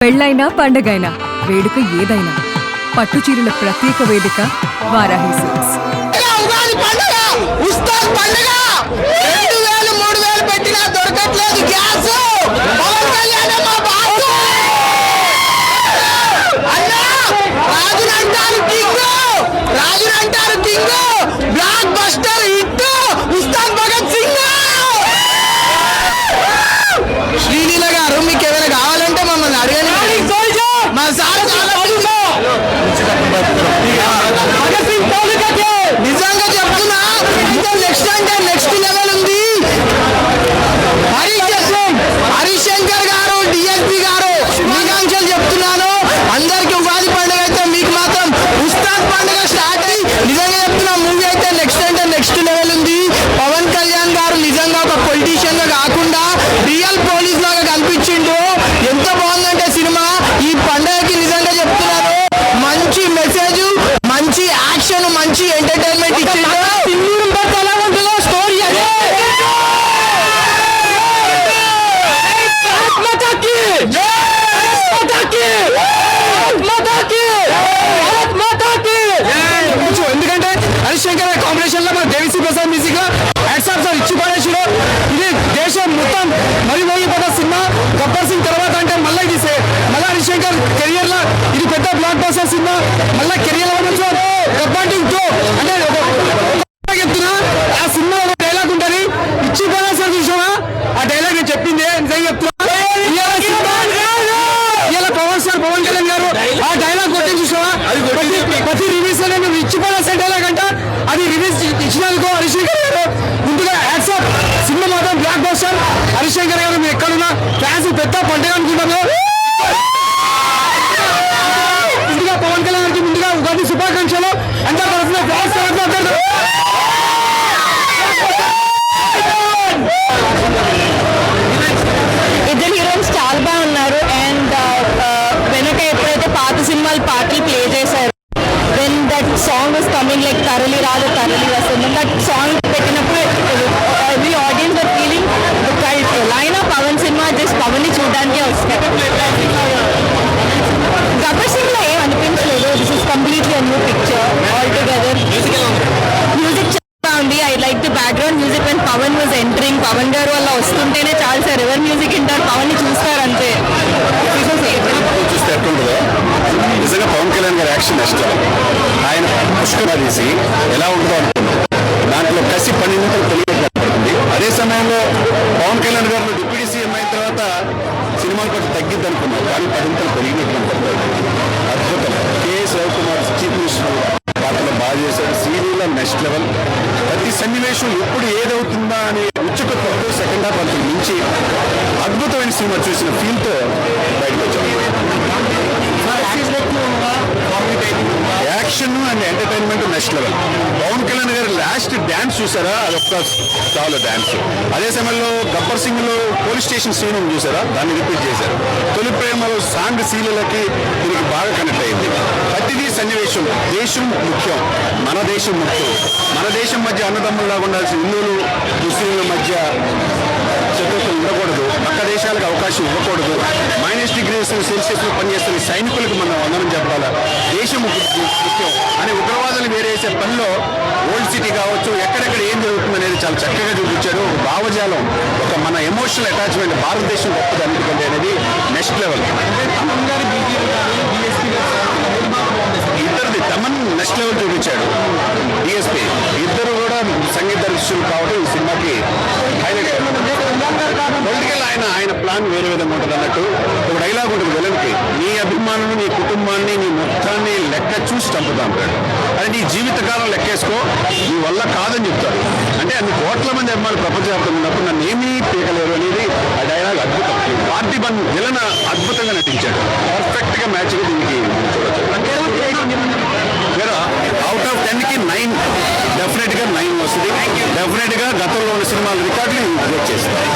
పెళ్ళైనా పండగైనా వేడుక ఏదైనా పట్టుచీరల ప్రత్యేక వేదిక వారాహి సిల్క్స్. ఉగాది పండుగ ఉస్తాద్ పండుగ 2000 3000 పెట్టినా దొరకట్లేదు గ్యాస్. పవన్ కళ్యాణ్ మా బాసు అన్న రాజునంటారు king blockbuster hit Ustaad Bhagat Singh. Sreeleela గారు మీకు ఏమైనా కావాలంటే మమ్మల్ని అడగండి. మా సార్ నిజంగా చెప్తున్నా, నెక్స్ట్ అంటే నెక్స్ట్ లెవెల్ ఉంది. హరిశంకర్ గారు డిఎస్పీ గారు మీకాంక్షలు చెప్తున్నాను. అందరికి ఉగాది పండుగ అయితే మీకు మాత్రం ఉస్తాద్ పండుగ స్టార్ట్ అయ్యి నిజంగా చెప్తున్నా మూవీ అయితే నెక్స్ట్ అంటే నెక్స్ట్ లెవెల్ ఉంది. పవన్ కళ్యాణ్ గారు నిజంగా ఒక పొలిటీషియన్ గా కాకుండా రియల్ పోలీస్ లాగా కనిపించిండు. ఎంత బాగుందంటే సినిమా. ఈ పండుగకి నిజంగా చెప్తున్నారు మంచి మెసేజ్, మంచి యాక్షన్, మంచి ఎంటర్టైన్మెంట్ ఇచ్చిండు. స్టోరీ అదే ఎందుకంటే హరిశంకర్ కాంబినేషన్ లో మన దేవిశ్రీ ప్రసాద్ మ్యూజిక్ లో హ్యాట్సాప్ సార్ ఇచ్చి పడేసాడు. ఇది దేశం మొత్తం మరిమోగిపోయిన సినిమా. గబ్బర్ సింగ్ తర్వాత అంటే మళ్ళీ ఇది మళ్ళీ హరిశంకర్ కెరియర్ లో ఇది పెద్ద బ్లాక్ బస్టర్ సినిమా. మళ్ళీ కెరియర్ లో గబ్బర్ సింగ్ 2 అంటే చెప్తున్నా. ఆ సినిమా ఒక డైలాగ్ ఉంటుంది, ఇచ్చి పడేసారు చూసావా. ఆ డైలాగ్ నేను చెప్పింది నిజంగా చెప్తున్నా. ఇలా పవన్ కళ్యాణ్ గారు ఆ డైలాగ్ కొట్టి చూసావా. ప్రతి రిలీజ్ లో నేను ఇచ్చి పడేసే డైలాగ్ అంట. అది రిలీజ్ ఇచ్చినందుకు హరిశంకర్ గారు ముందుగా యాక్సెప్ట్. సినిమా మాత్రం బ్లాక్ బస్టర్. హరిశంకర్ గారు మీరు ఎక్కడున్నా ఫ్యాన్స్ పెద్ద పండుగ అనుకుంటాము. ముందుగా పవన్ కళ్యాణ్ గారికి ముందుగా ఉగాది శుభాకాంక్షలు. అందరి తరఫున ఫ్యాన్స్ తరఫున ఇద్దరు హీరోయిన్స్ చాలా బాగున్నారు. అండ్ వెనక ఎప్పుడైతే పాత సినిమాలు పాటలు ప్లే చేశారు, then that song was coming like తరలి రాదు తరలి వస్తుంది. దట్ సాంగ్ పెట్టినప్పుడు every audience are feeling line of Pawan cinema just Pawan ని చూడడానికే వస్తాయి. గబ్బర్ సింగ్ లో ఏం అనిపించలేదు. This is completely a new picture altogether. Music ఉంది. I like the background music and Pawan was entering. Pawan గారు వల్ల వస్తుంటేనే చాలు సార్. ఎవరు మ్యూజిక్ వింటారు, పవన్ ని చూస్తారు అంతే. చూస్తే ఎట్లుంటుందో నిజంగా పవన్ కళ్యాణ్ గారి యాక్షన్ ఇష్టం. ఆయన పుష్కర తీసి ఎలా ఉంటుందో అనుకున్నాం. దాంట్లో కసి 10 నిమిషాలు తెలియజేయబడుతుంది. అదే సమయంలో పవన్ కళ్యాణ్ గారు డిప్యూటీ సీఎం అయిన తర్వాత సినిమాలు కొంచెం తగ్గిద్ది అనుకున్నాం, కానీ 10 నిమిషాలు పెరిగినట్టు అద్భుతం. కేఎస్ రవికుమార్ చీఫ్ మినిస్టర్ పాటలో బాగా చేశాడు. Serial next level. ప్రతి సన్నివేశం ఎప్పుడు ఏదవుతుందా అనే ఉచ్చుకతో సెకండ్ హాఫ్ అంతకు మించి అద్భుతమైన సినిమా చూసిన ఫీల్తో బయటకు వచ్చాం. Action and entertainment next level. Pawan Kalyan గారు లాస్ట్ డ్యాన్స్ చూసారా, అదొక చాలా డ్యాన్స్. అదే సమయంలో గబ్బర్ సింగ్ లో పోలీస్ స్టేషన్ సీన్ చూసారా, దాన్ని రిపీట్ చేశారు. తొలి ప్రేమలో సాంగ్ సీన్లకి దీనికి బాగా కనెక్ట్ అయింది. ప్రతిదీ సన్నివేశం. దేశం ముఖ్యం, మన దేశం ముఖ్యం. మన దేశం మధ్య అన్నదమ్ముల్లాగా ఉండాల్సిన హిందువులు ముస్లింల మధ్య శత్రుత్వం ఉండకూడదు. పక్క దేశాలకు అవకాశం ఇవ్వకూడదు. -°C పనిచేస్తున్న సైనికులకు మనం వందనం చెప్పాలా. దేశం ముఖ్యం అని ఉగ్రవాదాలు వేరేసే పనిలో ఓల్డ్ సిటీ కావచ్చు, ఎక్కడెక్కడ ఏం జరుగుతుంది అనేది చాలా చక్కగా చూపించారు. ఒక భావజాలం, ఒక మన ఎమోషనల్ అటాచ్మెంట్ భారతదేశం గొప్పది అన్నిటికంటే అనేది నెక్స్ట్ లెవెల్. ఇద్దరిది తమన్ నెక్స్ట్ లెవెల్ చూపించాడు. డిఎస్పీ ఇద్దరు కూడా సంగీత దర్శకులు కావడం ఈ సినిమాకి హైలైట్. పొలిటికల్ ఆయన ప్లాన్ వేరే విధంగా ఉంటుంది అన్నట్టు. ఒక డైలాగ్ ఉంటుంది విలన్కి, నీ అభిమానులు నీ కుటుంబాన్ని నీ మొత్తాన్ని లెక్క చూసి చంపుతా అంటాడు. అది నీ జీవితకాలం లెక్కేసుకో, నీ వల్ల కాదని చెప్తాడు. అంటే అన్ని కోట్ల మంది అభిమానులు ప్రపంచవ్యాప్తంగా ఉన్నప్పుడు నన్ను ఏమీ పీకలేరు అనేది ఆ డైలాగ్ అద్భుతం. పార్థిబన్ విలన్ అద్భుతంగా నటించాడు. పర్ఫెక్ట్ గా మ్యాచ్ గా దీనికి చూడొచ్చు. అవుట్ ఆఫ్ 10కి 9 డెఫినెట్ గా 9 వస్తుంది. డెఫినెట్ గా గతంలో ఉన్న సినిమాల రికార్డులు బ్రేక్ చేస్తారు.